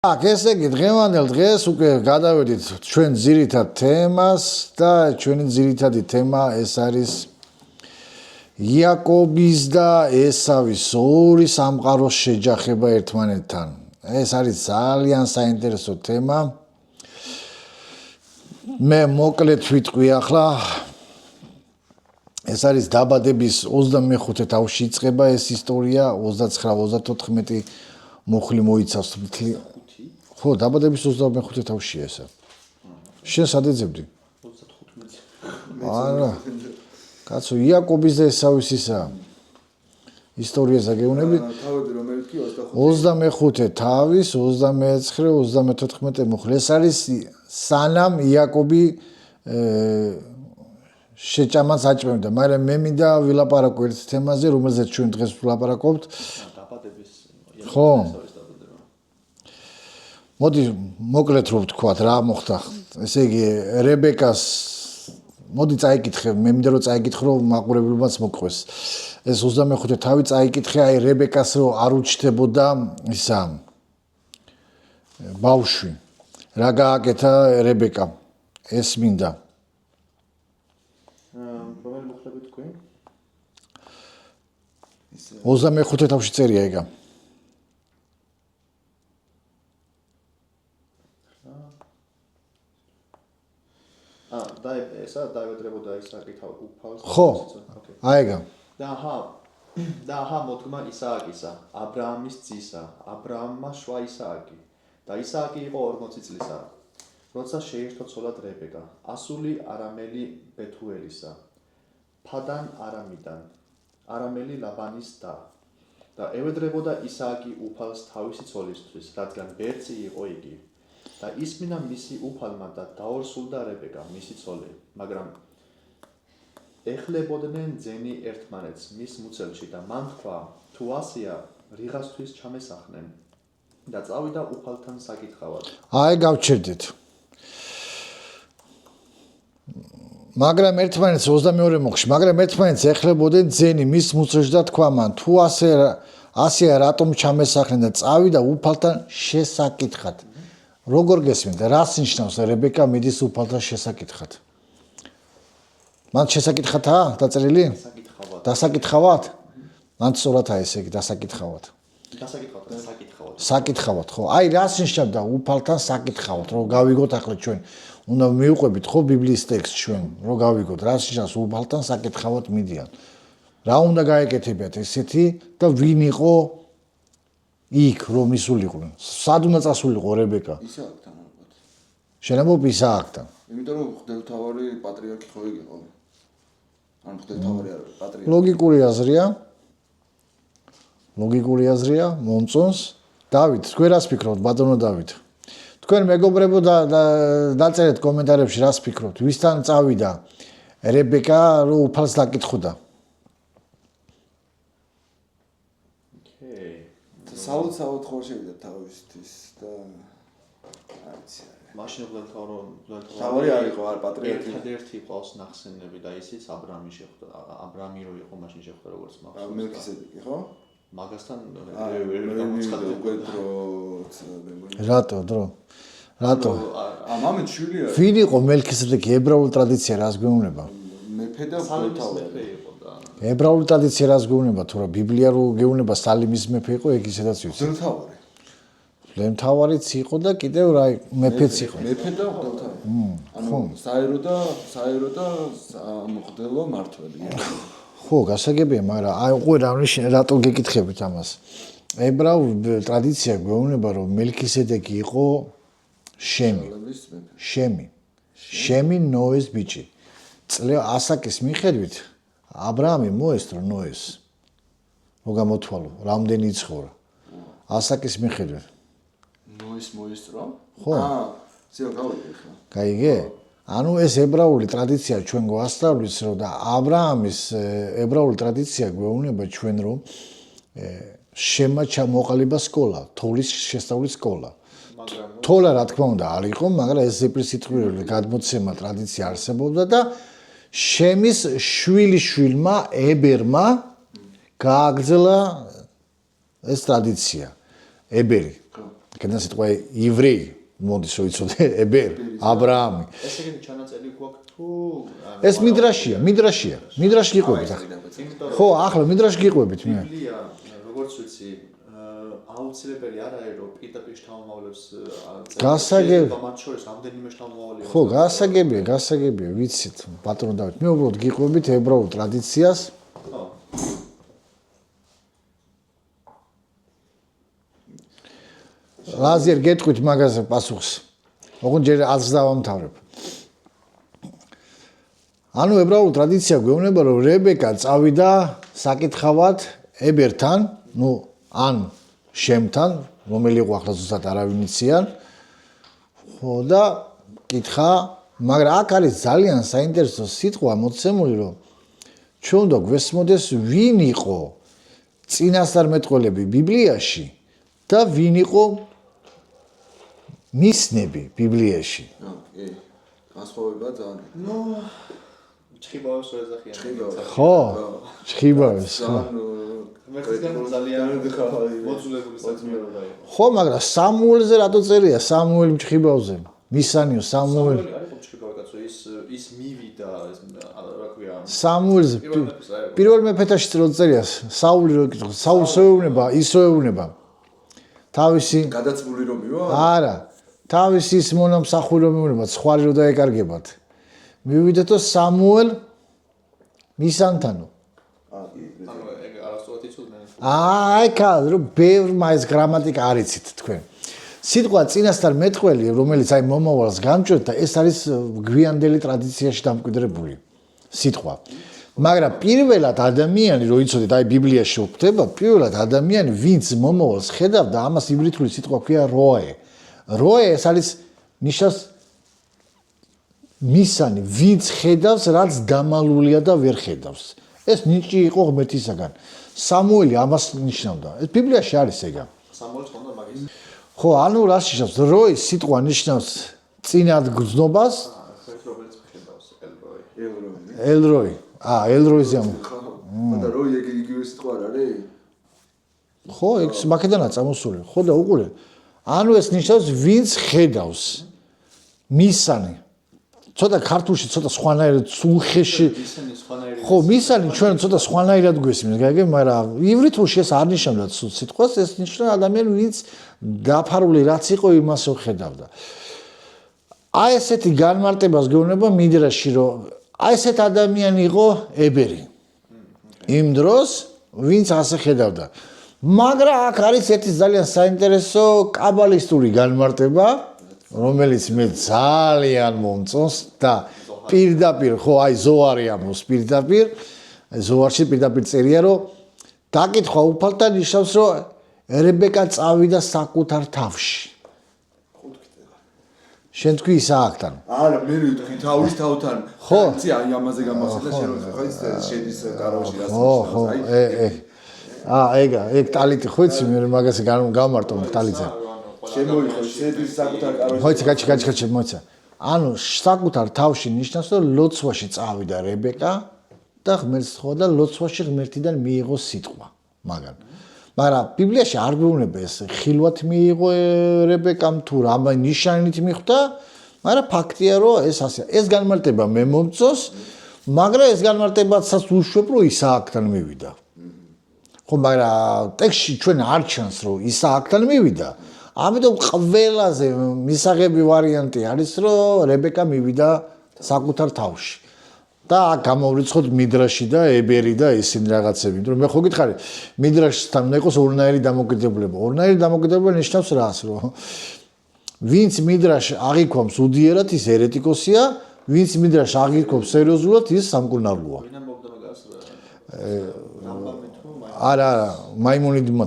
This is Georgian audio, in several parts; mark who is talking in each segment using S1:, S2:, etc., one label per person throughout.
S1: ესე იგი დღევანდელ დღეს უკვე გადავედით ჩვენ ძირითად თემას და ჩვენი ძირითადი თემა ეს არის იაკობის და ესავის ორი სამყაროს შეჯახება ერთმანეთთან. ეს არის ძალიან საინტერესო თემა. მე მოკლედ ვიტყვი ახლა ეს არის დაბადების 25 თავში იწყება ეს ისტორია 29-34 მუხლი მოიცავს ხო, დაბადების 25 თავშია ესა. შენ სად ეძებდი? 35. არა. კაცო, იაკობის და ესავის ისა. ისტორიას აგეუნები?
S2: თავები რომელიც კი
S1: 25 თავის, 29-34 მუხლი. ეს არის სანამ იაკობი შეჭამას აჭმევდა, მაგრამ მე მინდა ვილაპარაკო ერთ თემაზე, რომელზეც ჩვენ დღეს ვილაპარაკობთ.
S2: დაბადების
S1: ხო. მოდი მოკლედ რო ვთქვათ რა მოხდა. ესე იგი რებეკას მოდი წაიკითხე, მე მინდა რომ წაიკითხო რომ მაყურებლებმაც მოყვეს. ეს 25 თავი წაიკითხე, აი რებეკას რო არ უჩნდებოდა ისა ბავშვი. რა გააკეთა რებეკა? ეს მინდა.
S2: რომელი მოხდები თქვენ?
S1: 25 თავში წერია ეგა.
S2: და ესა დაევედრებოდა ისააკი უფალს.
S1: ხო. აიგა.
S2: და მოდგმა ისააკისა, აბრაამის ძისა, აბრაამმა შვა ისააკი. და ისააკი იყო 40 წლისა. როცა შეირთო ცოლად რებეკა, ასული არამელი ბეთუელისა, ფადან არამიდან, არამელი ლაბანის და. და ევედრებოდა ისააკი უფალს თავისი ცოლისთვის, რადგან ბერცი იყო იგი. და ისმინა მისი უფალმა და დაორსულდა რებეკა, მისი ცოლი, მაგრამ ეხლებოდნენ ძენი ერთმანეთს მის მუცელში და მან თქვა, თუ ასია, რიღასთვის ჩამესახნენ და წავიდა უფალთან საკითხავად.
S1: აი გავჩერდეთ. მაგრამ ერთმანეთს 22 მოხში, მაგრამ ერთმანეთს ეხლებოდნენ ძენი მის მუცელში და თქვა მან, თუ ასია რატომ ჩამესახნენ და წავიდა უფალთან შესაკითხად. როგორ გესმენთ? რას ნიშნავს რებეკა მიდის უფალთან შესაკითხად? მან შესაკითხათა დაწერილი? დასაკითხავად? მან სწორადაა ესე იგი დასაკითხავად. საკითხავად, ხო. აი რას ნიშნავდა უფალთან საკითხავად, რომ გავიგოთ ახლა ჩვენ. უნდა მივყვებით ხო ბიბლიის ტექსტს ჩვენ, რომ გავიგოთ რას ნიშნავს უფალთან საკითხავად მიდიან. რა უნდა გაეკეთებიათ ესეთი და ვინ იყო იქ რომ ისულიყვნენ. სად უნდა წასულიყო რებეკა?
S2: ისააკთან ალბათ.
S1: შენამობ ისააკთან.
S2: იმიტომ რომ მღვდელმთავარი პატრიარქი ხო იყო. ან მღვდელმთავარი არ პატრიარქი. ლოგიკური აზრია, მომწონს. დავით, თქვენ რას ფიქრობთ, ბატონო დავით? თქვენ მეგობრებო დაწერეთ კომენტარებში რას ფიქრობთ? ვისთან წავიდა რებეკა რომ უფალს დაკითხოდა? საუთ ხო შევიდა თავისთვის და არიცი. მაშინ მღვდელმთავარი არ იყო, არ პატრიარქი. ერთადერთი ყავს ნახსენები და ისიც აბრაამი შეხვდა. აბრაამი რო იყო, მაშინ შეხვდა როგორც მახსოვს. მელქისედეკი ხო? მაგასთან
S1: რატო?
S2: ამამეთ შვილია.
S1: ვინ იყო მელქისედეკი? ებრაული ტრადიცია რას გვეუბნება?
S2: მეფე და მღვდელმთავარი იყო და.
S1: ებრაული ტრადიცია რას გვეუბნება? თუ რა ბიბლია რო გეუბნება სალიმის მეფე იყო, ეგ ისედაც ვიცი. მღვდელმთავარიც იყო და კიდევ რა მეფეც იყო.
S2: მეფე და მღვდელმთავარი. ანუ საერო და მღვდელო მართველი.
S1: ხო, გასაგებია, მაგრამ აი უკვე რატო გეკითხებით ამას? ებრაული ტრადიცია გვეუბნება, რომ მელქისედეკი იყო შემი ნოეს ბიჭი. ასაკის მიხედვით აბრაამი მოესწრო ნოეს. რო გამოთვალო, რამდენი იცხოვრა. ასაკის მიხედვით.
S2: ნოეს მოესწრო?
S1: ხო.
S2: ზეო გავიგე ხა.
S1: გაიგე? ანუ ეს ებრაული ტრადიცია ჩვენ გვასწავლის, რომ და აბრაამის ებრაული ტრადიცია გვეუბნება ჩვენ, რომ შემა ჩამოყალიბა სკოლა, თოლის შესწავლის სკოლა. თოლა რა თქმა უნდა არ იყო, მაგრამ ეს ზეპირსიტყვიერული გადმოცემა ტრადიცია არსებობდა და შემის შვილიშვილმა ებერმა გააგრძელა ეს ტრადიცია. ებერი. აქედან სიტყვა ივრეი მოდის რომ იცოდე ებერ აბრაამი
S2: ესე იგი ჩანაწერი გვაქვს თუ
S1: ეს მიდრაში გიყვებით ხო ახლა მიდრაში გიყვებით მე
S2: ბიბლია როგორც ვიცი აუცილებელი არ არის რომ პირდაპირ შთამომავლებს
S1: გასაგები
S2: მათ შორის რამდენიმე შთამომავალი
S1: ხო გასაგებია ვიცით ბატონო დავით მე უბრალოდ გიყვებით ებრაულ ტრადიციას
S2: ხო
S1: ლაზერ გეტყვით მაგაზე პასუხს ოღონდ ჯერ აზრს დავამთავრებ ანუ ებრაულ ტრადიცია გვეუბნება რომ რებეკა წავიდა საკითხავად ებერთან ნუ ან შემთან რომელი იყო ახლა ზუსტად არავინ იციან ხო და კითხა მაგრამ აქ არის ძალიან საინტერესო სიტყვა მოცემული რომ ჩვენ უნდა გვესმოდეს ვინ იყო წინასწარმეტყველები ბიბლიაში და ვინ იყო მისნები ბიბლიაში
S3: კი განსხვავება ძალიან
S2: ნუ ჩხიბავს რა ზახიან
S1: ხო ჩხიბავს ხო
S2: მე ძალიან მოძულებული საქმეა რა იყო
S1: ხო მაგრამ სამუელზე რატო წერია სამუელი ჩხიბავზე მისანიო სამუელი
S2: არის ჩხიბავ კაცო ის მივიდა ეს რა ქვია
S1: სამუელზე პირველ მეფეთაში რო წერია საული რო ეკითხა საულს ეუბნება ის რო ეუბნება თავისი
S3: გადაცმული რომ მივა
S1: არა თავისი ის მონამსახური რომ ეუბნება სხვარი რო დაეკარგებათ მივიდეთო სამუელ მისანთანო
S2: ანუ ეგ არასწორად იცოდნენ
S1: აი კადრო ბევრ მაის გრამატიკა არ იცით თქვენ სიტყვა წინასწარმეტყველი რომელიც აი მომავალს გამჭვირთ და ეს არის გვიანდელი ტრადიციაში დამკვიდრებული სიტყვა მაგრამ პირველად ადამიანი რო იცოდეთ აი ბიბლიაში ვხვდება პირველად ადამიანი ვინც მომავალს ხედავდა ამას იბრითული სიტყვა ქვია როე ეს არის ნიშნავს მისანი ვინც ხედავს რაც დამალულია და ვერ ხედავს ეს ნიჭი იყო ღმერთისაგან სამუელი ამას ნიშნავდა ეს ბიბლიაში არის ეგა
S2: სამუელს ხონდა მაგის
S1: ხო ანუ რას ნიშნავს როის სიტყვა ნიშნავს წინად გრძნობას
S2: რომელიც ხედავს
S1: ელროი ელროიზი ამ
S3: და როი იგივე სიტყვა არ არის
S1: ხო ეგ მაკედანაა წამოსული ხო და უყურე ანუ ეს ნიშნავს ვინც ხედავს მისანი ცოტა ქართულში ცოტა სხვანაირად უხეში
S2: ისინი სხვანაირი
S1: ხო მისანი ჩვენ ცოტა სხვანაირად გვესმის გაგე მაგრამ ივრითულში ეს არ ნიშნავდა სიტყვას ეს ნიშნავს ადამიანი ვინც დაფარული რაც იყო იმასო ხედავდა აი ესეთი განმარტებას გეუბნება მიდრაში რომ აი ესეთ ადამიანი იყო ებერი იმ დროს ვინც ასე ხედავდა მაგრამ აქ არის ერთი ძალიან საინტერესო კაბალისტური განმარტება რომელიც მე ძალიან მომწონს და პირდაპირ ხო აი ზოარი ამბობს პირდაპირ ზოარში პირდაპირ წერია რომ დაკითხვა უფალთან ნიშნავს რომ რებეკა წავიდა საკუთარ თავში შენ თქვი ისააკთან
S3: არა მე ვიტყვი თავის თავთან
S1: ხო
S3: იცი აი ამაზე გამახსენდა შენ ხო ის შედის კაროში რას
S1: ხო ეგ ტალიტი ხო იცი მე მაგას გამარტო ტალიძე
S3: შემოიღო შედის საკუთარ კაროში
S1: მოიცა გაჩი მოიცა ანუ საკუთარ თავში ნიშნავს რომ ლოცვაში წავიდა რებეკა და ღმერთს ხო და ლოცვაში ღმერთიდან მიიღო სიტყვა მაგრამ ბიბლიაში არ გვეუბნება ეს ხილვად მიიღო რებეკამ თუ რა ნიშანით მიხვდა მაგრამ ფაქტია რომ ეს ასე ეს განმარტება მე მომწონს მაგრამ ეს განმარტებაცაც უშვებ რომ ისააკთან მივიდა ხო მაგრამ ტექსტში ჩვენ არ ჩანს რომ ისააკთან მივიდა ამიტომ ყველაზე მისაღები ვარიანტი არის რომ რებეკა მივიდა საკუთარ თავში და გამოვრიცხოთ მიდრაში და ებერი და ისინი რაღაცები იმიტომ რომ მე ხო გითხარი მიდრაშთან უნდა იყოს ორნაირი დამოკიდებულება ნიშნავს რას რომ ვინც მიდრაშ აღიქვამს უდიერად ის ერეტიკოსია ვინც მიდრაშ აღიქვამს სერიოზულად ის სამკურნალოა
S2: ვინა მოგდა მაგას
S1: არა მაიმონიდმა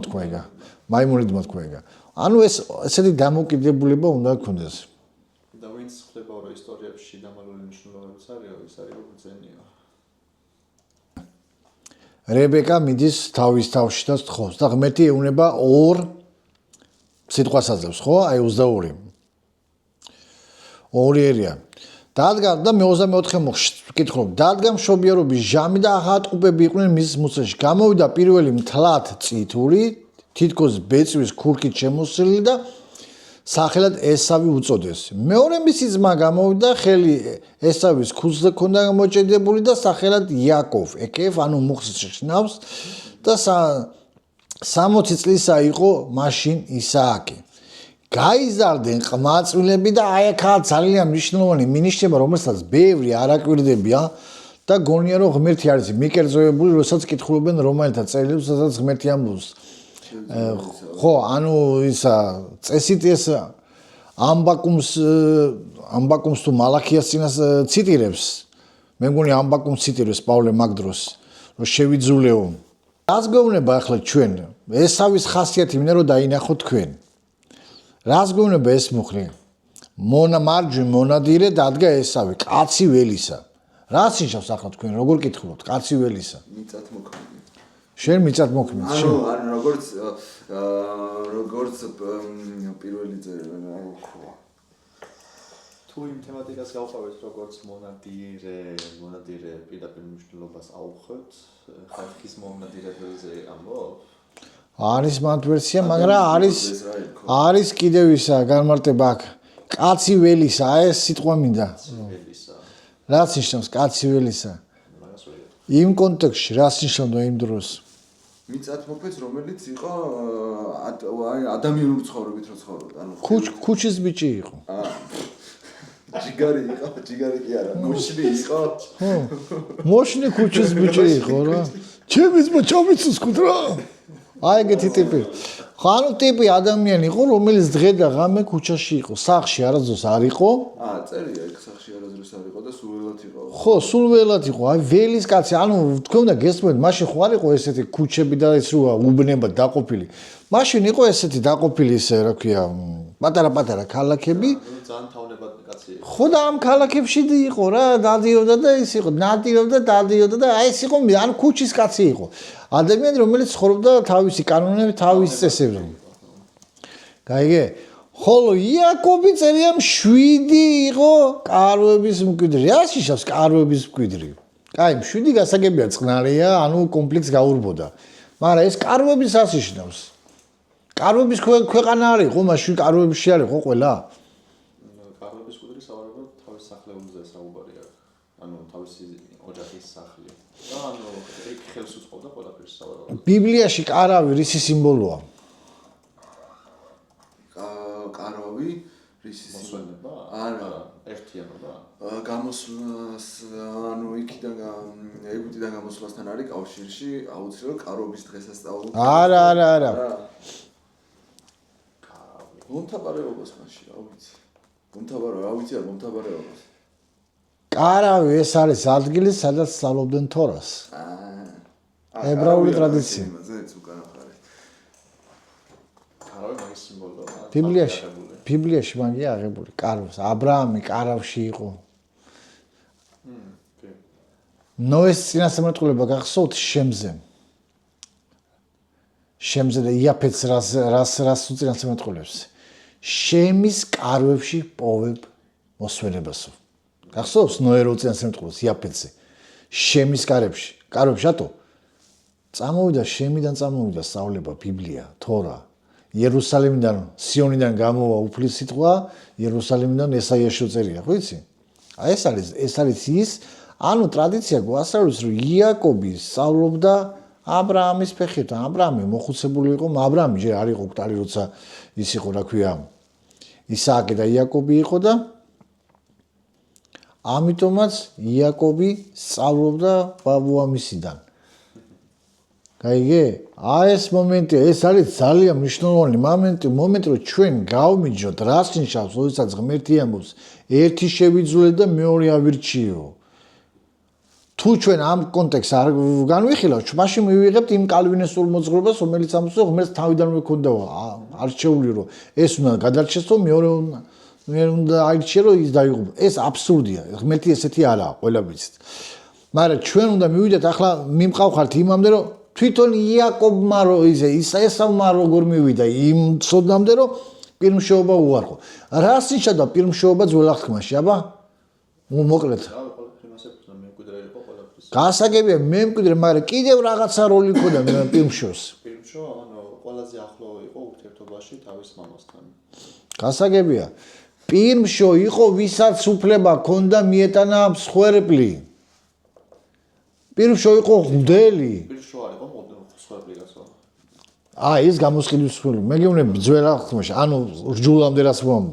S1: თქვა ეგა ანუ ეს ესეთი დამოკიდებულება უნდა გქონდეს
S2: და ვინც ხდება რომ ისტორიებში დამალული მნიშვნელობაც არის ის არის რომ ძენია
S1: რებეკა მიდის თავის თავში და თხოვს და ღმერთი ეუბნება ორ სიტყვას აძლევს ხო აი 22 ორი ერია დადგა და მე 24 მოკითხულობ დადგა მშობიარობის ჟამი და აღატყუპები იყვნენ მის მუცეში გამოვიდა პირველი მთლად წითური თითქოს ბეწვის ქურქით შემოსილი და სახელად ესავი უწოდეს. მეორე მისი ძმა გამოვიდა, ხელი ესავის ქუძზე ქონდა მოჭედებული და სახელად იაკოვ. ეკეფ, ანუ მუხს შნავს და 60 წლისა იყო მაშინ ისააკი. გაიზარდნენ ყმაწვილები და აი აქაა ძალიან მნიშვნელოვანი მინიშნება, რომელსაც ბევრი არაკვირდებია და გონია რომ ღმერთი არის მიკერძოებული, როდესაც კითხულობენ რომელთა წერილებს, სადაც ღმერთი ამბობს. ხო, ანუ ისა წესით ეს ამბაკუმს თუ მალაქიას წინას ციტირებს. მე მგონი ამბაკუმს ციტირებს პავლე მაგ დროს, რომ შევიძულეო. რას გვეუბნება ახლა ჩვენ? ესავის ხასიათი მინდა რომ დაინახოთ თქვენ. რას გვეუბნება ეს მუხლი? მარჯვი მონადირე დადგა ესავი, კაცი ველისა. რას ნიშნავს ახლა თქვენ? როგორ კითხულობთ? კაცი ველისა.
S3: მიწათ მოქმედი.
S1: შენ მიწათ მოქმედი.
S3: ანუ როგორც პირველი წერილი,
S2: თუ იმ თემატიკას გავყავით, როგორც მონადირე პირდაპირ მნიშვნელობას აუხოთ, ხალხის მონადირეებზე ამბობ?
S1: არის მათ ვერსია, მაგრამ არის კიდევ ისა განმარტება აქ. კაცი ველისა, ეს სიტყვა მინდა.
S2: ველისა.
S1: რაც ნიშნავს კაცი ველისა? იმ კონტექსტში რას ნიშნავდა იმ დროს?
S3: მიწათ მოქმედს, რომელიც იყო ადამიანური ცხოვრებით რო ცხოვრობდა, ანუ
S1: ქუჩის ბიჭი იყო.
S3: ჯიგარი კი არა, მოშნი იყო.
S1: ხო. მოშნი ქუჩის ბიჭი იყო რა. ჩემი ძმა ჩამიცოს კუტრა. აი ეგეთი ტიპი. ხო, ანუ ტიპი ადამიანი იყო, რომელიც დღე და ღამე ქუჩაში იყო. სახში არასდროს არ იყო.
S3: წერია ეგ სახში არასდროს არ იყო და სულ ველად იყო.
S1: ხო, სულ ველად იყო. აი ველის კაცი, ანუ თქვენ უნდა გესმოდეთ, მაშინ ხო არ იყო ესეთი ქუჩები და ეს როა უბნება დაყოფილი. მაშინ იყო ესეთი დაყოფილი ესე, რა ქვია, პატარა ქალაქები.
S2: ძალიან თავნებად კაცი იყო.
S1: ხო და ამ ქალაქებში იყო რა, დადიოდა და ის იყო, ნადირობდა, დადიოდა და აი ეს იყო, ანუ ქუჩის კაცი იყო. ადამიანი, რომელიც ცხოვრობდა თავისი კანონებით, თავისი წესებით. გაიგე? ხოლო იაკობი წერია 7 იყო კარვების მკვიდრი. რა ნიშნავს კარვების მკვიდრი? კაი, 7 გასაგებია წყნარია, ანუ კომპლექს გაურბოდა. მაგრამ ეს კარვების ასიშნავს. კარვების ქვეყანა არ იყო, მაშინ კარვებში არ იყო ყველა.
S2: კარვების მკვიდრი საუბრობთ თავის სახლეულზე საუბარი აქვს. ანუ თავისი ოჯახის სახლი. და ანუ ეგ ხელს უწყობდა ყველაფერს საუბარი.
S1: ბიბლიაში კარავი რისი სიმბოლოა?
S3: კარავი რისი
S2: მოსვენება?
S3: არა,
S2: ერთიანობა.
S3: გამოსვლას, ანუ იქიდან ეგვიპტიდან გამოსვლასთან არის კავშირში, აუცილებლად კარობის დღესასწაული.
S1: არა.
S3: მომთაბარეობას მაშინ, რა ვიცი. მომთაბარეობას.
S1: კარავი ეს არის ადგილი, სადაც სწავლობდნენ თორას. ებრაული ტრადიცია.
S2: კარავი მაგის სიმბოლოა.
S1: ბიბლიაში მაგია აღებული. კარავს. აბრაამი კარავში იყო. ნოეს წინასწარმეტყველება გახსოვთ შემზე და იაფეთს რას უწინასწარმეტყველებს. შემის კარვებში პოვებ მოსვენებასო. გახსოვს ნოე რო უწინასწარმეტყველებს იაფეთზე. შემის კარვებში ატო. წამოვიდა შემიდან სწავლება ბიბლია, თორა. იერუსალიმიდან, სიონიდან გამოვა უფლის სიტყვა, იერუსალიმიდან ესაიაში წერია, ხო იცი? აი ეს არის ის, ანუ ტრადიცია გვასწავლის, რომ იაკობი სწავლობდა აბრაამის ფეხით. აბრაამი მოხუცებული იყო, აბრაამი ჯერ არ იყო კვტარი, როცა ის იყო, რა ქვია, ისააკი და იაკობი იყო და ამიტომაც იაკობი სწავლობდა ბაბუამისიდან. გაიგე? აი ეს მომენტი, ეს არის ძალიან მნიშვნელოვანი მომენტი, რომ ჩვენ გავმიჯოთ, რას ნიშნავს, როდესაც ღმერთი ამბობს, ერთი შევიძულე და მეორე ავირჩიო. თუ ჩვენ ამ კონტექსტს არ განვიხილავთ, მაშინ მივიღებთ იმ კალვინისტურ მოძღვრებას, რომელიც ამბობს, რომ ღმერთს თავიდანვე ქონდა არჩეული, რომ ეს უნდა გადარჩეს, რომ მეორე უნდა აირჩიე, რომ ის დაიღუპა. ეს აბსურდია. ღმერთი ესეთი არაა, ყველა ვიცით. მაგრამ ჩვენ უნდა მივიდეთ, ახლა მიმყავხართ იმამდე, რომ თვითონ იაკობმა ესავმა როგორ მივიდა იმ ცოდნამდე, რომ პირმშეობა უარყო. რას ნიშნავდა პირმშეობა ძველ აღთქმაში, აბა? მოკლედ. გასაგებია მემკვიდრე, მაგრამ კიდევ რაღაცა როლი ქონდა პირმშოს.
S2: პირმშო, ანუ ყველაზე ახლო იყო ურთიერთობაში თავის მამასთან.
S1: გასაგებია. პირმშო იყო ვისაც უფლება ჰქონდა მიეტანა მსხვერპლი. პირმშო იყო მღვდელი.
S2: პირშო არ იყო მსხვერპლი კაცო.
S1: ეს გამოსყიდვის მსხვერპლი. მე გეუბნები ძველ აღთქმაში, ანუ რჯულამდე რას ვამ.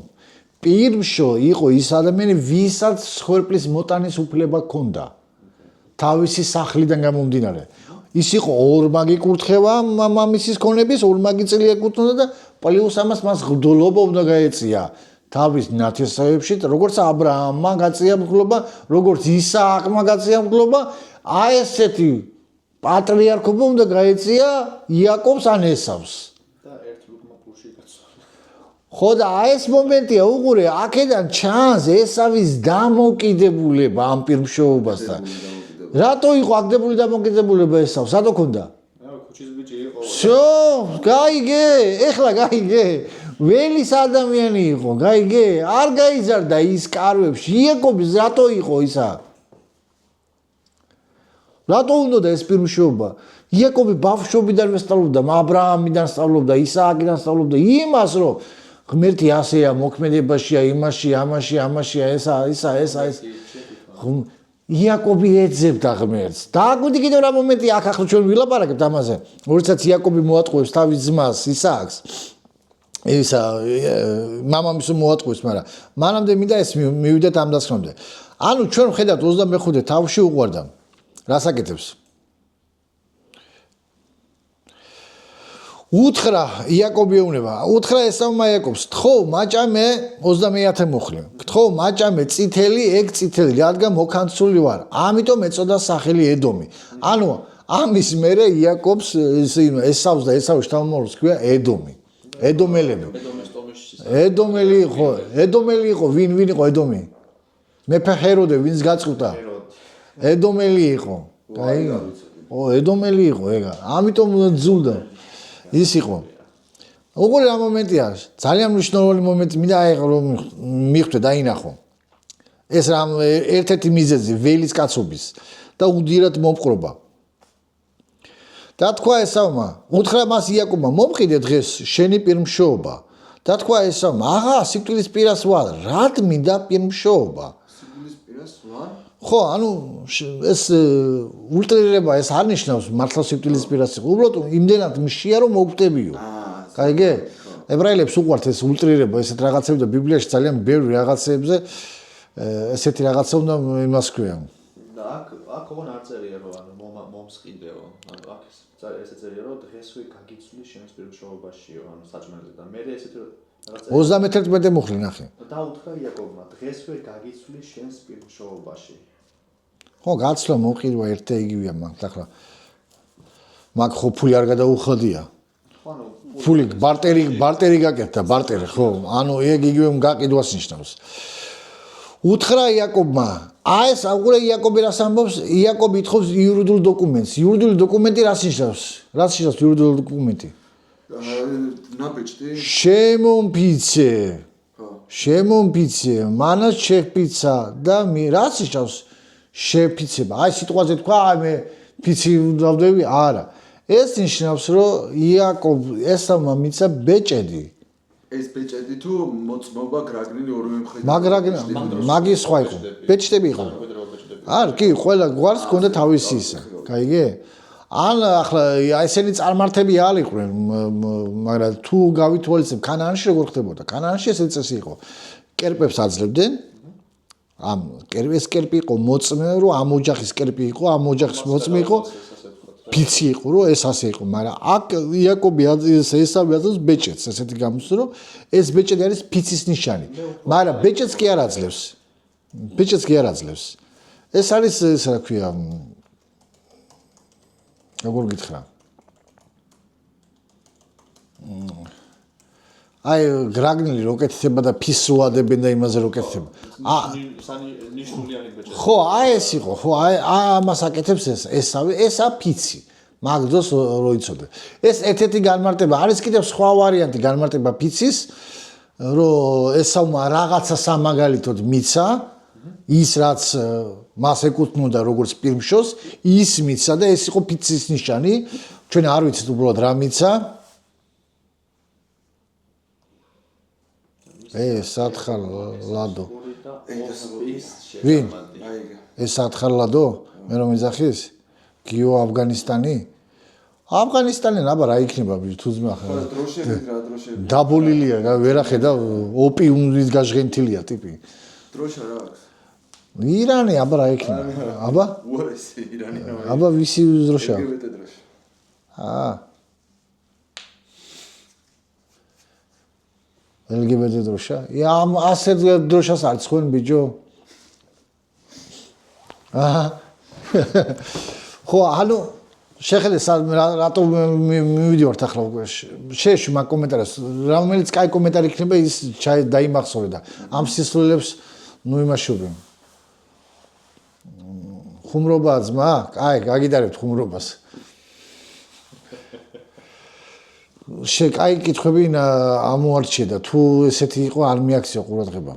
S1: პირმშო იყო ის ადამიანი, ვისაც მსხვერპლის მოტანის უფლება ჰქონდა. თავისი სახლიდან გამომდინარე. ის იყო ორმაგი კურთხევა მამამისის ქონების, ორმაგი წელი ეკუთვნოდა და პლუს ამას მას მღვდლობა უნდა გაეწია. თავის ნათესავებში, როგორც ა ブラ ამმა გაწია მღვდლობა, როგორც ისააკმა გაწია მღვდლობა, ესეთი პატრიარქობა უნდა გაეწია იაკობს ან ესავს.
S2: და ერთ ლუკმა პურში კაცო.
S1: ხო და ეს მომენტია, უყურე, აქედან ჩანს ესავის დამოკიდებულება ამ პირმშოობასთან. რატო იყო აგდებული დამოკიდებულება ესავს? რატო ქონდა?
S2: ქუჩის ბიჭი იყო.
S1: всё, გაიგე, ეხლა გაიგე. ველის ადამიანი იყო, გაიგე? არ გაიზარდა ის კარვებში. იაკობის რატო იყო ისა? რატო უნდა ეს პირმშოობა? იაკობი ბავშვობიდან ვესწავლობდა, ა ブラ ამიდან სწავლობდა, ისააკიდან სწავლობდა იმას, რომ ღმერთი ასეა, მოქმედებაშია, იმაშია, ამაშია, ესა. იაკობი ეძებდა ღმერთს. დააკვირდი კიდევ რა მომენტია, აქ ახლა ჩვენ ვილაპარაკებთ ამაზე. როდესაც იაკობი მოატყუებს თავის ძმას ისააკს. ისა მამამისო მოატყუებს, მაგრამ მანამდე მინდა ეს მივიდეთ ამ დასკვნამდე. ანუ ჩვენ ვხედავთ 25 თავში უყვარდა. რას აკეთებს? უთხრა იაკობი ეუბნება, უთხრა ესავმა იაკობს, თხოვ მაჭამე 21 მუხლი. თხოვ მაჭამე წითელი, ეგ წითელი, რადგან მოქანცული ვარ. ამიტომ ეწოდა სახელი ედომი. ანუ ამის მერე იაკობს ესავს და ესავის შთამომავალს ქვია ედომი. ედომელები. ედომელი იყო, ვინ იყო ედომი? მეფე ჰეროდე, ვინც გაწყვიტა? ედომელი იყო. გაიგე? ედომელი იყო ეგა. ამიტომ ძულდა. ის იყო. უყურე რა მომენტია, ძალიან მნიშვნელოვანი მომენტი, მინდა რომ მიხვდე დაინახო. ეს რა ერთ-ერთი მიზეზი ველის კაცობის და უდირად მომყრობა. და თქვა ესავმა, უთხრა მას იაკობმა, მომყიდე დღეს შენი პირმშოობა. და თქვა ესავმა, აღა სიკვდილის პირას ვარ, რად მინდა პირმშოობა?
S3: სიკვდილის პირას ვარ?
S1: ხო, ანუ ეს ულტრირება ეს არ ნიშნავს მართლა სიკვდილის პირას იყო. უბრალოდ იმდენად მშია რომ მოგხვდებიო. გაიგე? ებრაელებს უყვართ ეს ულტრირება, ესეთ რაღაცები და ბიბლიაში ძალიან ბევრი რაღაცებზე ესეთი რაღაცა უნდა იმას ქვია.
S2: და აქ ოღონ არ წერია რომ ანუ მომსყიდეო. ანუ აქ ესე წერია რომ დღესვე გაგიცვლი შენს პირმშოობაშიო, ანუ საჭმელზე და მე ესეთი რაღაცა
S1: 31 მუხლი ნახე.
S2: და უთხრა იაკობმა, დღესვე გაგიცვლი შენს პირმშოობაში.
S1: ხო, გაცვლა მოყიდვა ერთ იგივეა მაგ ახლა. მაგ ხო ფული არ გადაუხადია.
S2: ხო, ანუ
S1: ფული ბარტერი გაკეთდა, ბარტერი, ხო? ანუ ეგ იგივე გაყიდვას ნიშნავს. უთხრა იაკობმა, ეს აყურე იაკობი რას ამბობს? იაკობი ითხოვს იურიდიულ დოკუმენტს. იურიდიული დოკუმენტი რას ნიშნავს? რას ნიშნავს იურიდიული დოკუმენტი?
S3: ნაბეჭდი?
S1: შემომფიცე. შემომფიცე, მანაც შეფიცა და რას ნიშნავს? შეფიცება. აი სიტყვაზე თქვა, მე ფიცი დავდები? არა. ეს ნიშნავს, რომ იაკობ ესავმა მიცა ბეჭედი.
S3: ეს ბეჭედი თუ მოწმობა გრაგნილი ორივე მხრიდან.
S1: მაგის სხვა იყო. ბეჭდები იყო. არ, კი, ყველა გვარს ჰქონდა თავისი ისა. გაიგე? ან ახლა ესენი წარმართები ალიყვნენ, მაგრამ თუ გავითვალისწინებ ქანაანში როგორ ხდებოდა? ქანაანში ესეც წესი იყო. კერპებს აძლევდნენ. ამ ეს კერპი იყო მოწმე, რომ ამ ოჯახის კერპი იყო, ამ ოჯახის მოწმე იყო. ფიცი იყო, რომ ეს ასე იყო, მაგრამ აქ იაკობი ესავე აზრს ბეჭედს, ესეთი გამოსწრო, რომ ეს ბეჭედი არის ფიცის ნიშანი. მაგრამ ბეჭედს კი არ აძლევს. ბეჭედს კი არ აძლევს. ეს არის ეს რა ქვია, როგორ გითხრა? აი გრაგნილი როკეთება და ფისოადებენ და იმაზე როკეთება.
S2: ნიშნულიანი ბეჭედი.
S1: ხო, აი ეს იყო, ხო, აი ამას აკეთებს ესავე, ესა ფიცი. მაგდოს რო იცოდე. ეს ერთ-ერთი განმარტება, არის კიდევ სხვა ვარიანტი განმარტება ფიცის, რომ ესავმა რაღაცა სამაგალითოდ მიცა, ის რაც მას ეკუთვნოდა როგორც პირმშოს, ის მიცა და ეს იყო ფიცის ნიშანი. ჩვენ არ ვიცით უბრალოდ რა მიცა. სათხარ ლადო.
S2: ოპის
S1: ვინ?
S2: შეცამადი.
S1: სათხარ ლადო? მე რომ ეძახის? გიო აფგანისტანი? აფგანისტანი აბა რა იქნება თუ ძმა ხა.
S3: დროშებით რა დროშებით.
S1: დაბოლილია, ვერ ახედა ოპიუმის გაჟღენთილია ტიპი.
S3: დროშა რა აქვს?
S1: ირანი აბა რა იქნება? აბა?
S3: უარესი ირანი რა.
S1: აბა ვისი დროშა?
S3: LGBT დროშა.
S1: LGBT დროშა? ამ ასეთ დროშას არ ცხენ ბიჭო? ხო, ანუ შეხედე რატო მივიდივართ ახლა უკვე შეეშვი მაგ კომენტარს რომელიც კაი კომენტარი იქნება ის დაიმახსოვრე და ამ სისულელებს ნუ იმაშობე ხუმრობაა ძმა? კაი, გაგიდარებთ ხუმრობას. კაი კითხვები ამოარჩიე და თუ ესეთი იყო არ მიაქციო ყურადღება.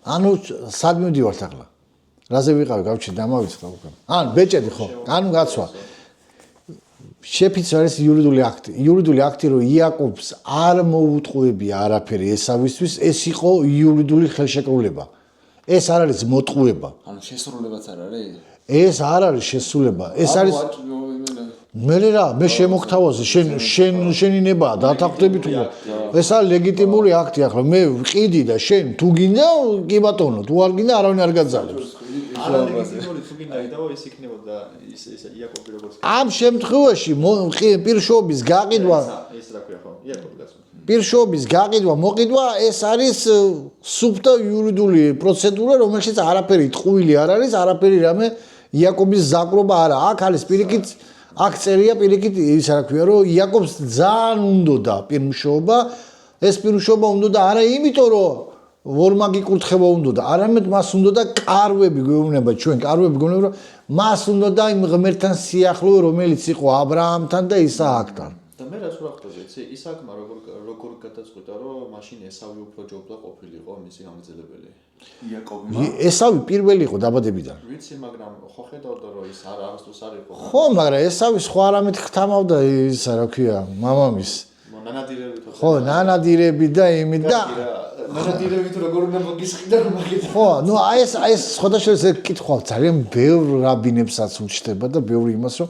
S1: ანუ სად მივდივართ ახლა? რაზე ვიყავი გავჩი დამავიწყდა უკვე. ან ბეჭედი ხო? ანუ გაცვა. შეფიც არის იურიდიული აქტი. იურიდიული აქტი რომ იაკობს არ მოუტყუებია არაფერი ესავისთვის, ეს იყო იურიდიული ხელშეკრულება. ეს არ არის მოტყუება.
S3: ანუ შესრულებაც არ არის?
S1: ეს არ არის შესრულება. ეს არის მე რა, მე შემოგთავაზე, შენი ნება დათანხმდებით უკვე. ეს არის ლეგიტიმური აქტი ახლა. მე ვყიდი და შენ თუ გინდა, კი ბატონო, თუ არ გინდა, არავინ არ გაძალებს.
S2: არა ლეგიტიმური თუ გინდა იდაო ეს იქნებოდა ის იაკობი როგორც
S1: ამ შემთხვევაში პირშობის გაყიდვა
S2: ეს რა ქვია ხო? იაკობი გასულ.
S1: პირშობის გაყიდვა, მოყიდვა ეს არის სუბტო იურიდიული პროცედურა, რომელშიც არაფერი ტყუილი არ არის, არაფერი რამე იაკობის ზაკრობა არა. აქ არის პირიქით აქ წერია პირიქით ის რა ქვია რომ იაკობს ძალიან უნდოდა პირმშობა, ეს პირმშობა უნდოდა არა იმიტომ რომ ვორმა გიკურთხება უნდოდა, არამედ მას უნდოდა კარვები გვეუბნება ჩვენ, კარვები გვეუბნება რომ მას უნდოდა იმ ღმერთთან სიახლოვე, რომელიც იყო ა ブラ ამთან და ისააკთან.
S2: და მე რაც ვახტოზე, იცი, ისააკმა როგორ გადაწყვიტა რომ მაშინ ესავი უფრო ჯობლა ყოფილიყო მისი გამგზელებელი.
S3: იაკობმა
S1: ესავი პირველი იყო დაბადებიდან.
S2: ვიცი, მაგრამ ხო ხედავდა რომ ის არასდროს არ იყო.
S1: ხო, მაგრამ ესავი სხვა რამით ხთამავდა ის რა ქვია, მამამის.
S2: ნანადირებით
S1: ხო, ნანადირები და იმით და
S2: ნანადირებით როგორ უნდა მოგისყიდა რომ მაგით.
S1: ხო, ნუ ეს სხვადასხვა ეს კითხვა ძალიან ბევრ რაბინებსაც უჩნდება და ბევრი იმას რომ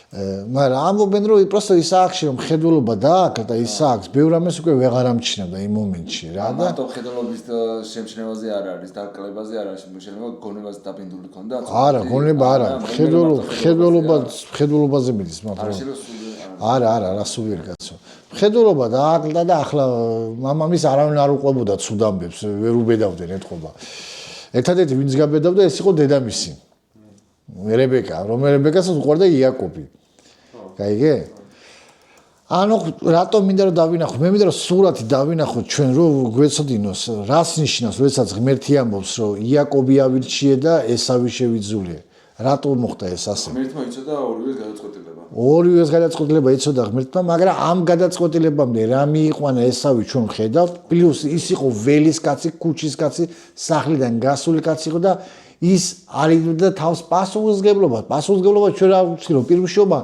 S1: მაგრამ ამბობენ რომ პროსტო ისააკში რომ ხედველობა დააკრა და ისააკს ბევრ ამას უკვე ვეღარ ამჩნევდა იმ მომენტში რა და
S3: მარტო ხედველობის შემჩნევაზე არ არის, დაკლებაზე არ არის, შეიძლება გონებაზე დაბინდული ქონდა.
S1: არა, გონება არა, ხედველობაზე მიდის მაგრამ არა, რასულიერ კაცო. ხედველობა დააკრა და ახლა მამამის არავინ არ უყვებოდა ცუდ ამბებს, ვერ უბედავდნენ ეთყობა. ერთადერთი ვინც გაბედავდა ეს იყო დედამისი. რებეკა, რომელებეკასაც უყვარდა იაკობი. გაიგე? ანუ რატომ მინდა რომ დავინახო? მე მინდა რომ სურათი დავინახოთ ჩვენ რომ გვეცოდინოს, რას ნიშნავს, როდესაც ღმერთი ამბობს რომ იაკობი ავირჩიე და ესავი შევიძულე. რატომ მოხდა ეს ასე?
S3: ღმერთმა იცოდა ორივეს გადაწყვეტილება.
S1: ორივეს გადაწყვეტილება იცოდა ღმერთმა, მაგრამ ამ გადაწყვეტილებამდე რა მიიყვანა ესავი ჩვენ ხედავთ, პლუს ის იყო ველის კაცი, ქუჩის კაცი, სახლიდან გასული კაცი იყო და ის არიდოდა თავს პასუხისმგებლობა ჩვენ რა ვიცი რომ პირმშობა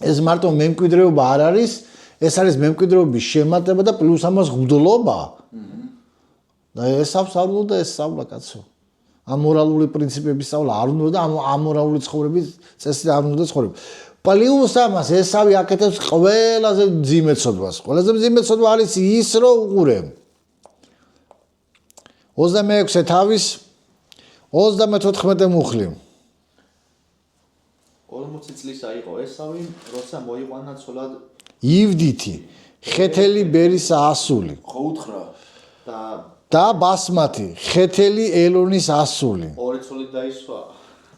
S1: ეს მარტო მემკვიდრეობა არ არის, ეს არის მემკვიდრეობის შემატება და პლუს ამას ღმრთობა. და ესავს არ უნდა ესწავლა კაცო. ამორალური პრინციპების სწავლა არ უნდა და ამორალური ცხოვრების წესი არ უნდა ცხოვრება. პლუს ამას ესავი აკეთებს ყველაზე მძიმე ცოდვას. ყველაზე მძიმე ცოდვა არის ის რომ უყურე 26 თავის 34 მუხლი.
S2: 40 წლისა იყო ესავი, როცა მოიყვანა ცოლად
S1: ივდითი, ხეთელი ბერის ასული.
S3: ხო უთხრა.
S1: და ბასმათი, ხეთელი ელონის ასული.
S2: ორი ცოლი დაისვა.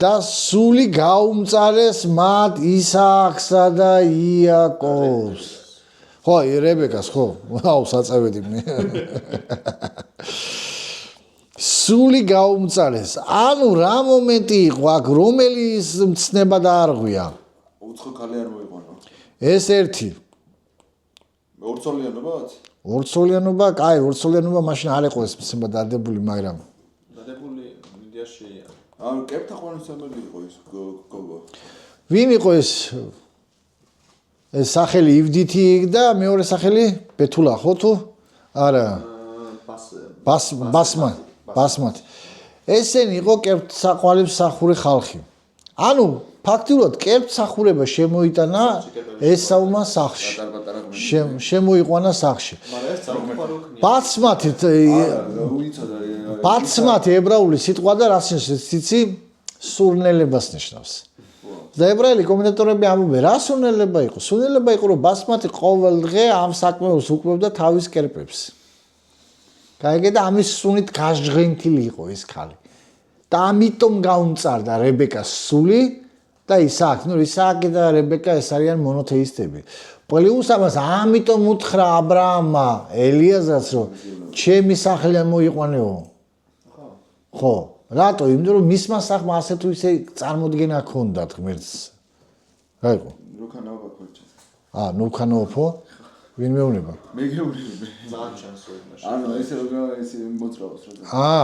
S1: და სული გაუმწარეს მათ ისააკსა და იაკობს. ხო, რებეკას ხო? აუ, საწევედი მე. სული გაუმწარეს. ანუ რა მომენტი იყო აქ, რომელიც მცნება დაარღვია?
S3: უცხო ქალი არ მოიყვანა.
S1: ეს ერთი.
S3: ორცოლიანობაც?
S1: ორცოლიანობა, კაი, ორცოლიანობა მაშინ არ იყო ეს მცნება დადებული, მაგრამ
S2: დადებული მიდიაშია.
S3: ანუ კეპთა ყვანისმცემელი იყო ის გოგო.
S1: ვინ იყო ეს? ეს სახელი ივდითი და მეორე სახელი ბეთულა ხო თუ? არა ბასმათი ესენი იყო კერძსაყვალე მსახური ხალხი ანუ ფაქტიურად კერძსახურება შემოიტანა ესავმა სახლში შემოიყვანა სახლში ბაცმათი ებრაული სიტყვა და რას ნიშნავს იცი სურნელებას ნიშნავს და ებრაელი კომენტატორები ამბობენ რა სურნელება იყო სურნელება იყო რომ ბაცმათი ყოველ დღე ამ საქმეებს უკმებდა თავის კერპებს გაიგე და ამის სუნით გაჟღენთილი იყო ეს ხალი და ამიტომ გაუმწარდა რებეკას სული და ისააკი ნუ ისააკი და რებეკა ეს არიან მონოთეისტები პლუს ამას ამიტომ უთხრა ა ブラ ამმა ელიაზარს რომ ჩემი სახლიდან მოიყვანეო ხო რატო იმიტომ რომ მისმა სახლმა ასე თუ ისე წარმოდგენა ჰქონდათ ღმერთს რა იყო
S3: ნუქანაობა ქორჩა
S1: ნუქანაოფო ვინ მეუნება
S3: მე გეუბნები
S2: ძალიან ჩანსოა
S3: ანუ ესე როგორ ესე მოძრაობს რა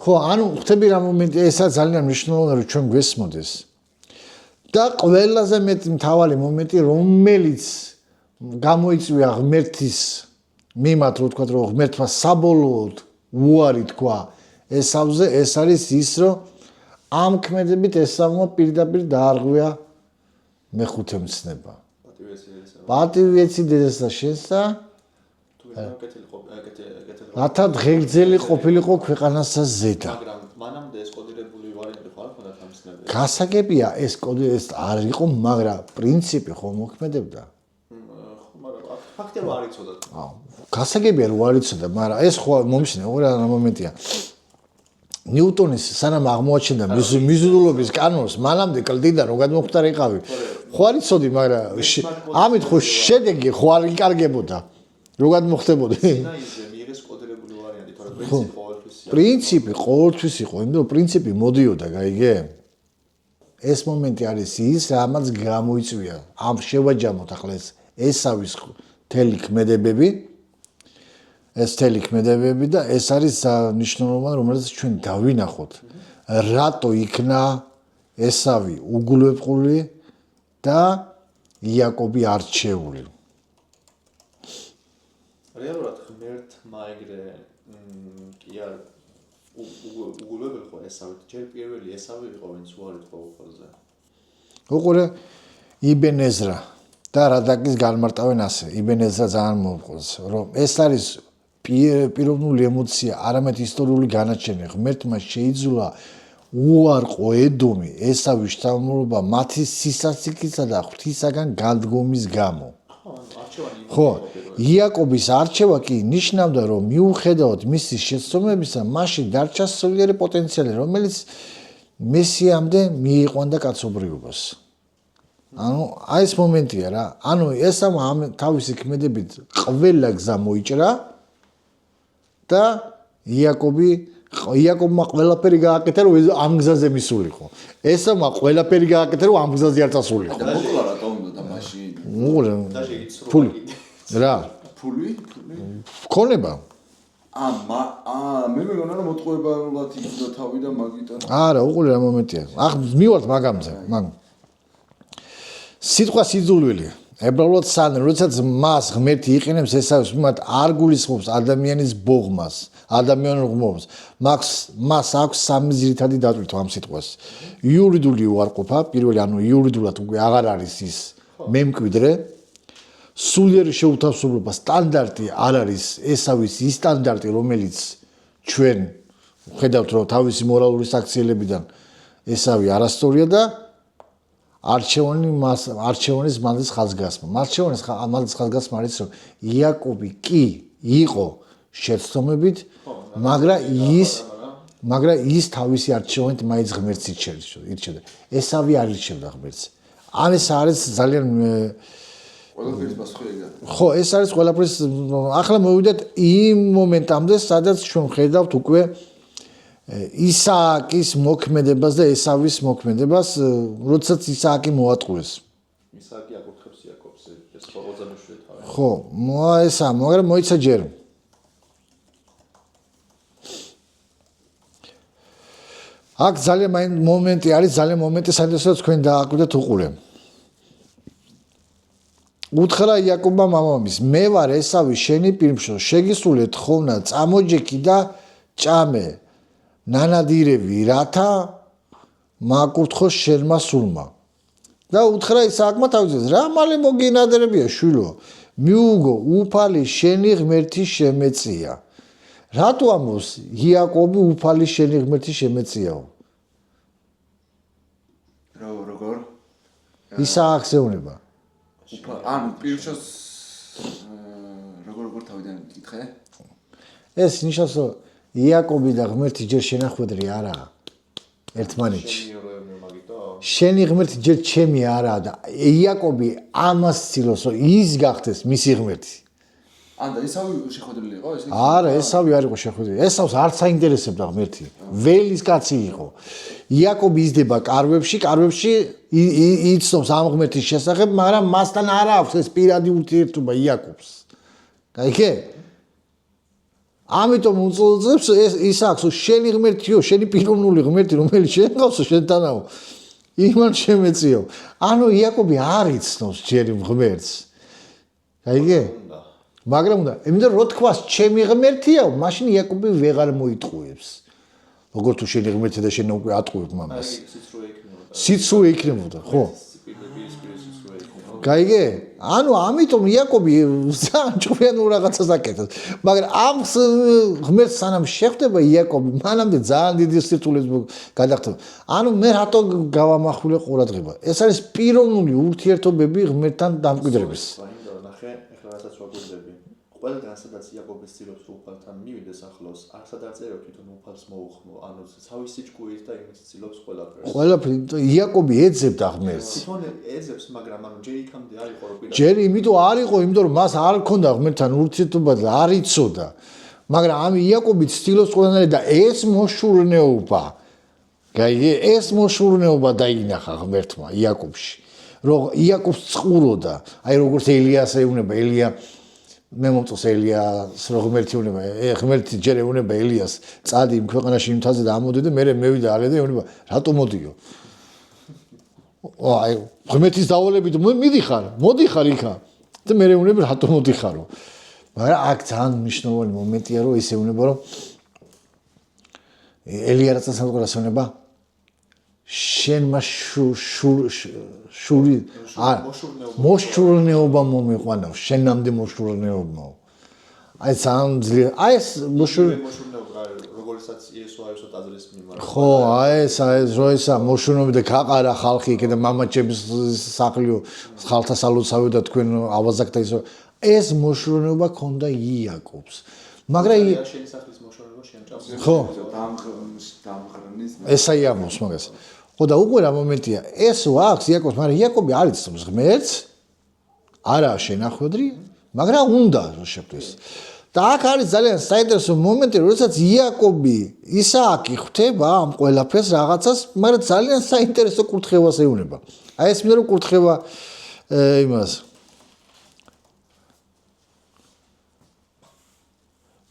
S1: ხო ანუ ხტები რა მომენტი ესა ძალიან მნიშვნელოვანია რომ ჩვენ გვესმოდეს და ყველაზე მეტი მთავარი მომენტი რომელიც გამოიწვია ღმერთის მიმართ რო თქვა რომ ღმერთმა საბოლოოდ უარი თქვა ესავზე ეს არის ის რომ ამ ქმედებით ესავმა პირდაპირ დაარღვია მეხუთე მცნება პატივი ეცი დედასა შენს და რათა დღეგრძელი ყოფილიყო ქვეყანასა ზედა
S2: მაგრამ მანამდე ეს კოდირებული ვარიანტი ხო არ ქონდა ამ ცნებაზე
S1: გასაგებია ეს კოდი ეს არ იყო მაგრამ პრინციპი ხო მოქმედებდა
S2: მაგრამ ფაქტია რომ არ იცოდა
S1: გასაგებია რომ არ იცოდა მაგრამ ეს ხო მომშინე ორი მომენტია ნიუტონის სანამ აღმოაჩენდა მიზიდულობის კანონს მანამდე კლდიდა რომ გადმოხტარიყავი ხო არ იცოდი მაგრამ ამით ხო შედეგი ხო არ იკარგებოდა რო გადმოხდებოდი
S2: სინაიზე მიიღეს კოდირებული ვარიანტი თორემ
S1: პრინციპი ყოველთვის იყო იმიტომ რომ პრინციპი მოდიოდა გაიგე ეს მომენტი არის ის რამაც გამოიწვია ამ შევაჯამოთ ახლა ესავის თელი ქმედებები ეს თელი ქმედებები და ეს არის მნიშვნელოვანი რომელიც ჩვენ დავინახოთ რატო იქნა ესავი უგულებყული და იაკობი არჩეული
S2: რეალურად ღმერთმა ეგრე კი არ უგულებელ ხო ესავით ჯერ პირველი ესავი იყო ვინც უარი თქვა უხოზე
S1: უყურე იბენ ეზრა და რადაკის განმარტავენ ასე იბენ ეზრა ძალიან მომყოლს რომ ეს არის პიროვნული ემოცია არამედ ისტორიული განაჩენი ღმერთმა შეიძულა უარყო ედომი ესავის შთამომავლობა მათი სისასტიკისა და ღვთისაგან განდგომის გამო ხო იაკობის არჩევა კი ნიშნავდა რომ მიუხედავად მისი შეცდომებისა მასში დარჩა სულიერი პოტენციალი რომელიც მესიამდე მიიყვანდა კაცობრიობას ანუ აი ეს მომენტია რა ანუ ესამ ამ თავისი ქმედებით ყველა გზა მოიჭრა და იაკობმა ყველაფერი გააკეთა რომ ამ გზაზე მისულიყო ესამ ყველაფერი გააკეთა რომ ამ გზაზე არ წასულიყო
S3: მოკლა რატომ უნდა მაშინ
S1: ფული რა
S3: ფული
S1: ქონება
S3: მე მეგონა რომ მოტყუებულად იწდა თავი და მაგიტან
S1: არა უყურე რა მომენტია ახ მივართ მაგამზე მაგ სიტყვა სიძულვილი ებრაულად სან როდესაც მას ღმერთი იყენებს ესავის მიმართ არ გულისხმობს ადამიანის ბოღმას ადამიანურ ღმერთს მას აქვს სამი ძირითადი დატვირთვა ამ სიტყვას იურიდული უარყოფა პირველი ანუ იურიდულად უკვე აღარ არის ის მემკვიდრე სულიერი შეუთავსებლობა სტანდარტი არ არის ესავის ის სტანდარტი რომელიც ჩვენ ხედავთ რომ თავისი მორალური საქციელებიდან ესავი არასწორია და არჩევანის მალდის ხაზგასმა. არჩევანის მალდის ხაზგასმა არის რომ იაკობი კი იყო შეცდომებით, მაგრამ ის თავისი არჩევანით მაინც ღმერთს ირჩევდა. ესავი არ ირჩევდა ღმერთს. ეს არის ძალიან
S3: ყველაფრის პასუხია.
S1: ხო, ეს არის ყველაფრის ახლა მოვიდეთ იმ მომენტამდე, სადაც ჩვენ ხედავთ უკვე ისააკის მოქმედებას და ესავის მოქმედებას, როდესაც ისააკი მოატყუეს.
S2: ისააკი აკურთხებს იაკობს, ეს ყოველდღიურია თავი.
S1: ხო, მაგრამ მოიცა ჯერ. აქ ძალიან მომენტი არის, ძალიან მომენტი, სადაც თქვენ დააკვირდეთ უყურე. უთხრა იაკობმა მამამისს მე ვარ ესავი შენი პირმშო შეგისრულე თხოვნა წამოჯექი და ჭამე ნანადირები რათა მაკურთხოს შენმა სულმა და უთხრა ისააკმა თავისას რა მალე მოგინადირებია შვილო მიუგო უფალი შენი ღმერთი შემეწია რატო ამბობს იაკობი უფალი შენი ღმერთი შემეწიაო
S3: როგორ
S1: ისააკს ეუბნება
S3: ანუ პირშოს როგორ თავიდან კითხე
S1: ეს ნიშნავს რომ იაკობი და ღმერთი ჯერ შენახვედრი არაა ერთმანეთში შენი ღმერთი ჯერ ჩემი არაა და იაკობი ამას ცდილობს რომ ის გახდეს მისი ღმერთი
S3: ან და ესავი შეხვედრილი იყო ესე
S1: არა ესავი არ იყო შეხვედრილი ესავს არც აინტერესებდა ღმერთი ველის კაცი იყო იაკობი იზრდება კარვებში იცნობს ამ ღმერთის შესახებ მაგრამ მასთან არ აქვს ეს პირადი ურთიერთობა იაკობს გაიგე ამიტომ უწოდებს ისააკს შენი ღმერთიო შენი პიროვნული ღმერთი რომელიც შენ ყავსო შენთანაო იმან შემეწიო ანუ იაკობი არ იცნობს ჯერ ღმერთს გაიგე მაგრამ უნდა იმიტომ რომ თქვას ჩემი ღმერთია მაშინ იაკობი ვეღარ მოიტყუებს როგორ თუ შენი ღმერთია და შენ უკვე ატყუებ მამას სიცრუე იქნებოდა ხო გაიგე ანუ ამიტომ იაკობი ძალიან ჭკვიანურ რაღაცას აკეთებს მაგრამ ამ ღმერთს სანამ შეხვდება იაკობი მანამდე ძალიან დიდი სირთულეს გადახდება ანუ მე რატო გავამახვილე ყურადღება ეს არის პიროვნული ურთიერთობები ღმერთთან დამკვიდრების
S2: ნახე ეხლა რასაც ვაგვირდები ყველგან სადაც იაკობი ცდილობს უფალთან მივიდეს ახლოს არც არ წერებს თვითონ უფალს მოუხმო ანუ თავისი ჭკუით და იმით ცდილობს ყველაფერს
S1: იაკობი ეძებდა ღმერთს
S2: თვითონ ეძებს მაგრამ ანუ ჯერ იქამდე არ იყო რომ
S1: ჯერ იმიტომ არ იყო იმიტომ რომ მას არ ჰქონდა ღმერთთან ურთიერთობა და არ იცოდა მაგრამ ამ იაკობი ცდილობს ყველანაირად და ეს მოშურნეობა გაიგე ეს მოშურნეობა დაინახა ღმერთმა იაკობში რომ იაკობს წყუროდა აი როგორც ელიას ეუბნება ელია მე მომწონს ელიას რო ღმერთი უნება ღმერთი ჯერ ეუბნება ელიას წადი იმ ქვეყანაში იმ თაზე და ამოდი და მე მევიდა ალე და ეუბნება რატო მოდიო აი ღმერთის დავალებით მოდიხარ იქა და მე ეუბნება რატო მოდიხარო მაგრამ აქ ძალიან მნიშვნელოვანი მომენტია რომ ის ეუბნება რომ ელია რასაც ეუბნება შენმა შური მოშურნეობა მომიყვანო შენამდე მოშურნეობაო აი ძალიან ძლიერ აი ეს
S2: მოშურნეობა როგორიცაც იესო აისო ტაძრის მიმართ
S1: ხო აი ეს როისა მოშურნეობა და გაყარა ხალხი იქ და მამაჩების სახლიო ხალხთა სალოცავი და თქვენ ავაზაკთა ისო ეს მოშურნეობა ქონდა იაკობს მაგრამ
S2: შენი სახლის მოშურნეობა შეამჭამს
S1: ხო
S3: დამხრნის
S1: ესაი ამბობს მაგას ხო და უკვე რა მომენტია ეს აქვს იაკობს მაგრამ იაკობი არ იცნობს ღმერთს არაა შენახვედრი მაგრამ უნდა რომ შეხვდეს და აქ არის ძალიან საინტერესო მომენტი როდესაც იაკობი ისააკი ხვდება ამ ყველაფერს რაღაცას მაგრამ ძალიან საინტერესო კურთხევას ეუბნება აი ეს მინდა რომ კურთხევა იმას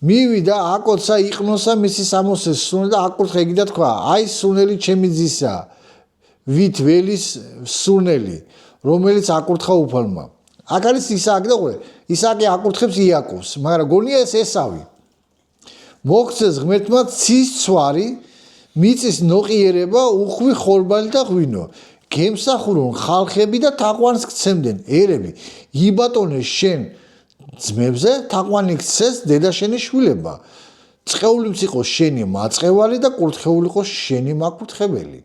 S1: მივიდა აკოცა იყნოსა მისი სამოსეს სუნელი და აკურთხა იგი და თქვა აი სუნელი ჩემი ძისა ვით ველის სუნელი რომელიც აკურთხა უფალმა აქ არის ისააკი და ყურე ისააკი აკურთხებს იაკობს მაგრამ გონია ეს ესავი მოგცეს ღმერთმა ცის ცვარი მიწის ნოყიერება უხვი ხორბალი და ღვინო გემსახურონ ხალხები და თაყვანს გცემდნენ ერები იბატონეს შენ ძმებზე თაყვანი გცეს დედა შენი შვილება წყეულიც იყო შენი მაწყევალი და კურთხეული იყო შენი მაკურთხებელი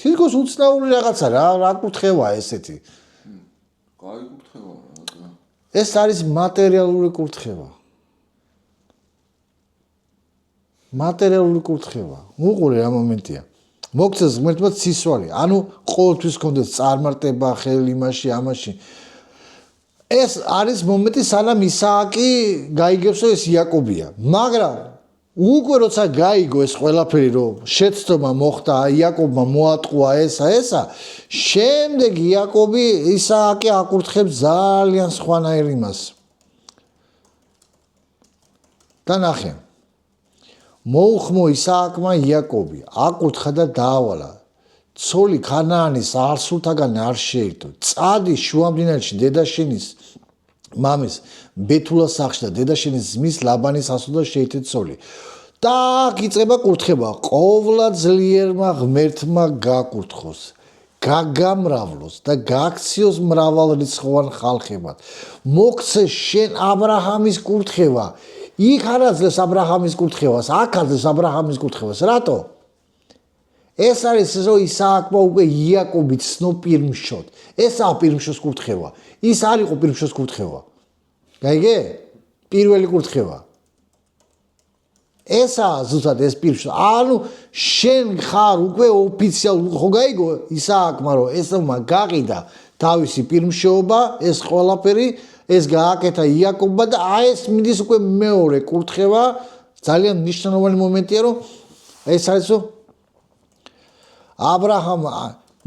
S1: თითქოს უცნაური რაღაცა რა კურთხევა ესეთი
S3: კაი კურთხევა რა
S1: ეს არის მატერიალური კურთხევა მატერიალური კურთხევა უყურე რა მომენტია მოგცეს ღმერთმა ცისვარი ანუ ყოველთვის გქონდეს წარმარტება ხელი იმაში ამაში ეს არის მომენტი სანამ ისააკი გაიგებსო ეს იაკობია მაგრამ უკვე როცა გაიგო ეს ყველაფერი რომ შეცდომა მოხდა იაკობმა მოატყუა ესა შემდეგ იაკობი ისააკი აკურთხებს ძალიან სხვანაირ იმას და ნახე მოუხმო ისააკმა იაკობი აკურთხა და დაავალა ცოლი ქანაანის არსულთაგან არ შეირთო. წადი შუამდინარეთში დედაშენის მამის ბეთულას სახლში და დედაშენის ძმის ლაბანის ასულთან შეირთე ცოლი. და იწება კურთხება, ყოვლა ძლიერმა ღმერთმა გაკურთხოს, გაგამრავლოს და გაქციოს მრავალრიცხოვან ხალხებად. მოგცე შენ აბრაჰამის კურთხევა. იქ არ აძლევს აბრაჰამის კურთხევას, აქ აძლევს აბრაჰამის კურთხევას. რატო? ეს არის რომ ისააკმა უკვე იაკობი ცნო პირმშოთ. ესაა პირმშოს კურთხევა. ის არ იყო პირმშოს კურთხევა. გაიგე? პირველი კურთხევა. ესაა ზუსტად ეს პირმშო. ანუ შენ ხარ უკვე ოფიციალურ ხო გაიგო ისააკმა რომ ესმა გაყიდა თავისი პირმშოობა, ეს ყველაფერი ეს გააკეთა იაკობმა და აი ეს მიდის უკვე მეორე კურთხევა. ძალიან მნიშვნელოვანი მომენტია რომ ეს არის რომ აბრაჰამ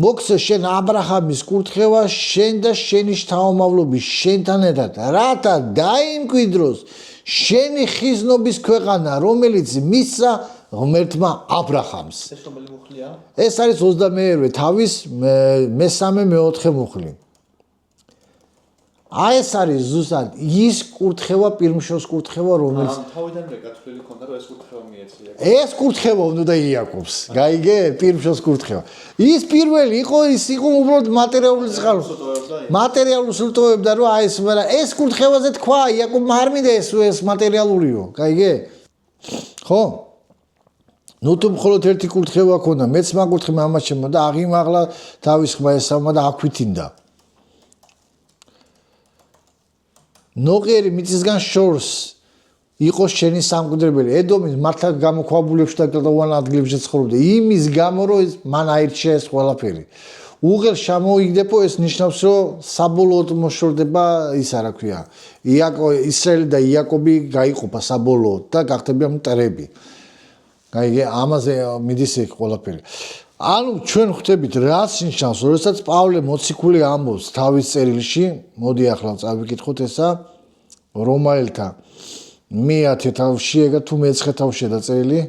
S1: მოგცე შენ აბრაჰამის კურთხევა შენ და შენი შთამომავლობის შენთან ერთად რათა დაიმკვიდროს შენი ხიზნობის ქვეყანა რომელიც მისცა ღმერთმა აბრაჰამს.
S2: ეს რომელი მუხლია?
S1: ეს არის 21-ვე თავის მე-3-მე-4 მუხლი. აი ეს არის ზუსტად ის კურთხევა პირმშოს კურთხევა რომელიც
S2: თავიდანვე გათვლილი ქონდა რომ ეს კურთხევა მიეცია.
S1: ეს კურთხევა უნდა იაკობს. გაიგე? პირმშოს კურთხევა. ის პირველი იყო ის იყო უბრალოდ მატერიალური წყარო. მატერიალურს უტოვებდა რომ აი ეს მაგრამ ეს კურთხევაზე თქვა იაკობმა არ მინდა ეს მატერიალურიო. გაიგე? ხო? ნუ თუ მხოლოდ ერთი კურთხევა ქონდა, მეც მაგურთხე მამაჩემო და აღიმაღლა თავის ხმა ესამა და აქვითინდა. ნოყიერი მიწისგან შორს იყო შენი სამკვდრებელი. ედომის მართლა გამოქვაბულებში და კლდოვან ადგილებში ცხოვრობდა. იმის გამო რომ მან აირჩია ეს ყველაფერი. უღელ შემოიგდებო ეს ნიშნავს რომ საბოლოოდ მოშორდება ისა რა ქვია. ისრაელი და იაკობი გაიყოფა საბოლოოდ და გახდებიან მტრები. გაიგე? ამაზე მიდის ეს ყველაფერი. ანუ ჩვენ ხვდებით რაც ნიშნავს, როდესაც პავლე მოციქული ამბობს თავის წერილში, მოდი ახლა წავიკითხოთ ესა რომაელთა მე-10 თავშია თუ მე-9 თავშია დაწერილი.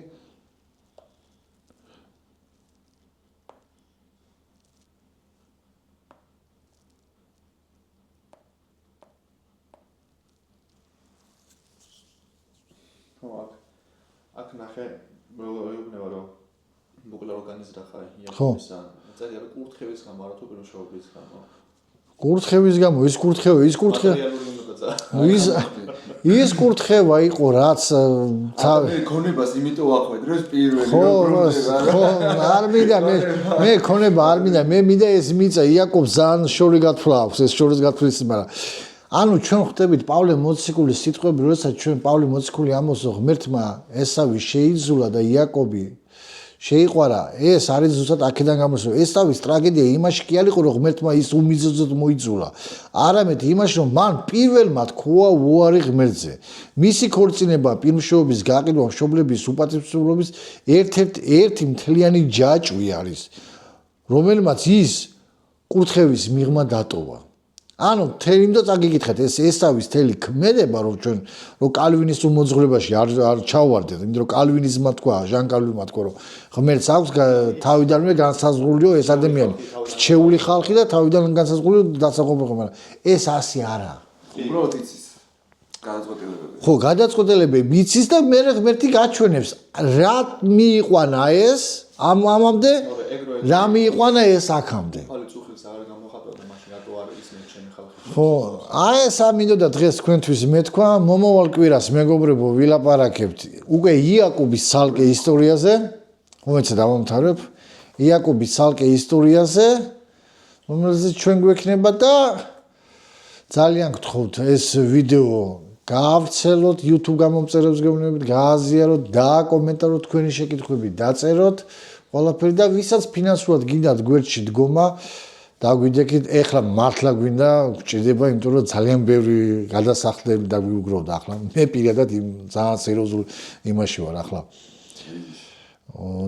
S2: აქ ნახე მეუბნება რომ მოკლა ორგანიზდა იაკობისა. წერია რომ კურთხევის გამო არა თუ პირმშოობის გამო.
S1: კურთხევის გამო ის კურთხევა ის კურთხევა იყო რაც
S3: მე ქონებას იმიტომ ახვედ რომ პირველი
S1: ხო არ მინდა მე ქონება არ მინდა მე მინდა ეს მიწა იაკობს ძალიან შორი გათვლა აქვს ეს შორის გათვლის მაგრამ ანუ ჩვენ ხვდებით პავლე მოციქულის სიტყვები როდესაც ჩვენ პავლე მოციქული ამბობს ღმერთმა ესავი შეიძულა და იაკობი შეიყვარა ეს არის ზუსტად აქედან გამოსული ესავის ტრაგედია იმაში კი არ იყო რომ ღმერთმა ის უმიზოძოდ მოიძულა არამედ იმაში რომ მან პირველმა თქვა უარი ღმერთზე მისი ქორწინება პირმშოობის გაყიდვა მშობლების უპატივცემლობის ერთ-ერთი მთლიანი ჯაჭვი არის რომელმაც ის კურთხევის მიღმა დატოვა ანუ თემი და წაგიკითხეთ ეს ესავის თელი ქმედება რომ ჩვენ რომ კალვინისტურ მოძღვრებაში არ ჩავარდეთ იმიტომ რომ კალვინიზმმა თქვა ჟან კალვინმა თქვა რომ ღმერთს აქვს თავიდანვე განსაზღვრულიო ეს ადამიანი რჩეული ხალხი და თავიდან განსაზღვრულიო დასაყოფილო მაგრამ ეს ასე არაა
S3: უბრალოდ იცის გადაწყვეტილებები
S1: ხო გადაწყვეტილებები იცის და მე ღმერთი გაჩვენებს რა მიიყვანა ეს ამამდე რა მიიყვანა ეს აქამდე ხო, აი ეს ამინდოდა დღეს თქვენთვის მეთქვა, მომავალ კვირას მეგობრებო ვილაპარაკებთ უკვე იაკობის ცალკე ისტორიაზე, რომელსაც დავამთავრებ, იაკობის ცალკე ისტორიაზე, რომელზეც ჩვენ გვექნება და ძალიან გთხოვთ ეს ვიდეო გაავრცელოთ YouTube გამომწერებს გეუბნებით, გააზიაროთ, დააკომენტაროთ თქვენი შეკითხვები, დაწეროთ ყველაფერი და ვისაც ფინანსურად გინდათ გვერდში დგომა დაგვიდეკით, ეხლა მართლა გვინდა გჭირდება, იმიტომ რომ ძალიან ბევრი გადასახლები დაგვიუგროვდა ახლა. მე პირადად ძალიან სერიოზულ იმაში ვარ ახლა.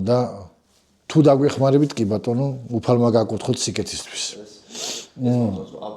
S1: და თუ დაგვეხმარებით კი ბატონო, უფალმა გაკურთხოთ სიკეთისთვის.